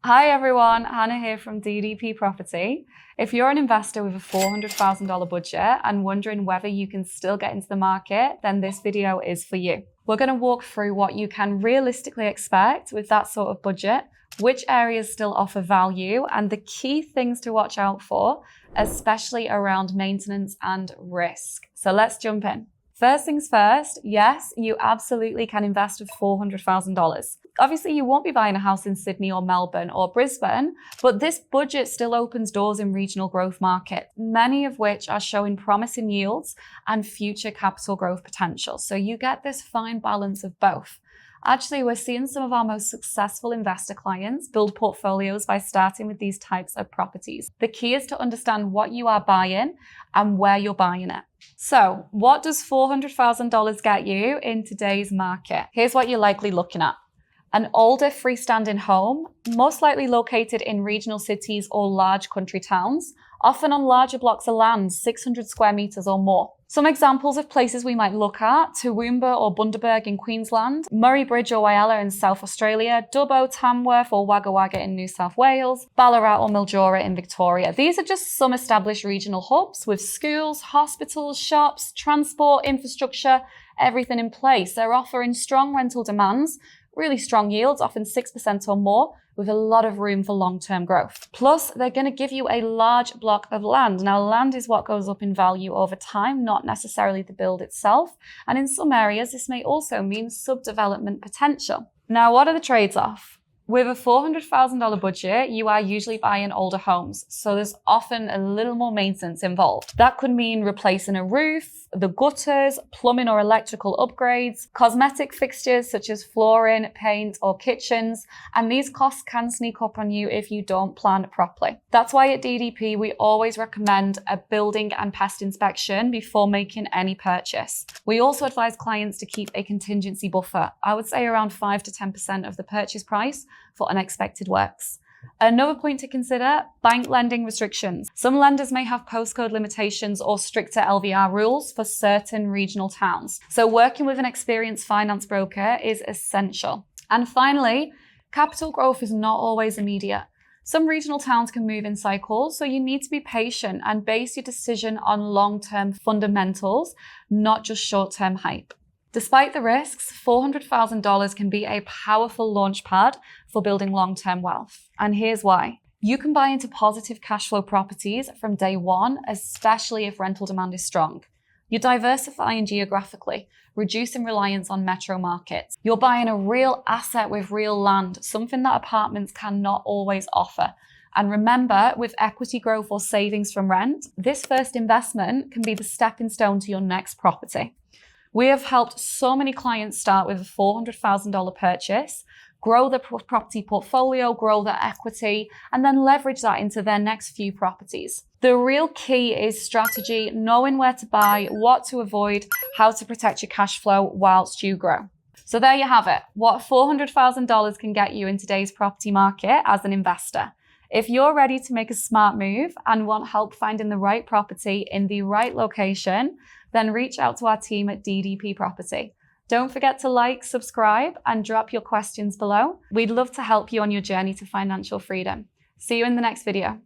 Hi everyone, Hannah here from DDP Property. If you're an investor with a $400,000 budget and wondering whether you can still get into the market, then this video is for you. We're going to walk through what you can realistically expect with that sort of budget, which areas still offer value, and the key things to watch out for, especially around maintenance and risk. So let's jump in. First things first, yes, you absolutely can invest with $400,000. Obviously, you won't be buying a house in Sydney or Melbourne or Brisbane, but this budget still opens doors in regional growth markets, many of which are showing promising yields and future capital growth potential. So you get this fine balance of both. Actually, we're seeing some of our most successful investor clients build portfolios by starting with these types of properties. The key is to understand what you are buying and where you're buying it. So, what does $400,000 get you in today's market? Here's what you're likely looking at. An older freestanding home, most likely located in regional cities or large country towns, often on larger blocks of land, 600 square meters or more. Some examples of places we might look at: Toowoomba or Bundaberg in Queensland, Murray Bridge or Whyalla in South Australia, Dubbo, Tamworth or Wagga Wagga in New South Wales, Ballarat or Mildura in Victoria. These are just some established regional hubs with schools, hospitals, shops, transport, infrastructure, everything in place. They're offering strong rental demands, really strong yields, often 6% or more, with a lot of room for long-term growth. Plus, they're going to give you a large block of land. Now, land is what goes up in value over time, not necessarily the build itself. And in some areas, this may also mean subdevelopment potential. Now, what are the trades-off? With a $400,000 budget, you are usually buying older homes, so there's often a little more maintenance involved. That could mean replacing a roof, the gutters, plumbing or electrical upgrades, cosmetic fixtures such as flooring, paint or kitchens, and these costs can sneak up on you if you don't plan properly. That's why at DDP we always recommend a building and pest inspection before making any purchase. We also advise clients to keep a contingency buffer, I would say around 5 to 10% of the purchase price, for unexpected works. Another point to consider: bank lending restrictions. Some lenders may have postcode limitations or stricter LVR rules for certain regional towns. So working with an experienced finance broker is essential. And finally, capital growth is not always immediate. Some regional towns can move in cycles, so you need to be patient and base your decision on long-term fundamentals, not just short-term hype. Despite the risks, $400,000 can be a powerful launchpad for building long-term wealth. And here's why. You can buy into positive cash flow properties from day one, especially if rental demand is strong. You're diversifying geographically, reducing reliance on metro markets. You're buying a real asset with real land, something that apartments cannot always offer. And remember, with equity growth or savings from rent, this first investment can be the stepping stone to your next property. We have helped so many clients start with a $400,000 purchase, grow their property portfolio, grow their equity, and then leverage that into their next few properties. The real key is strategy, knowing where to buy, what to avoid, how to protect your cash flow whilst you grow. So there you have it, what $400,000 can get you in today's property market as an investor. If you're ready to make a smart move and want help finding the right property in the right location, then reach out to our team at DDP Property. Don't forget to like, subscribe, and drop your questions below. We'd love to help you on your journey to financial freedom. See you in the next video.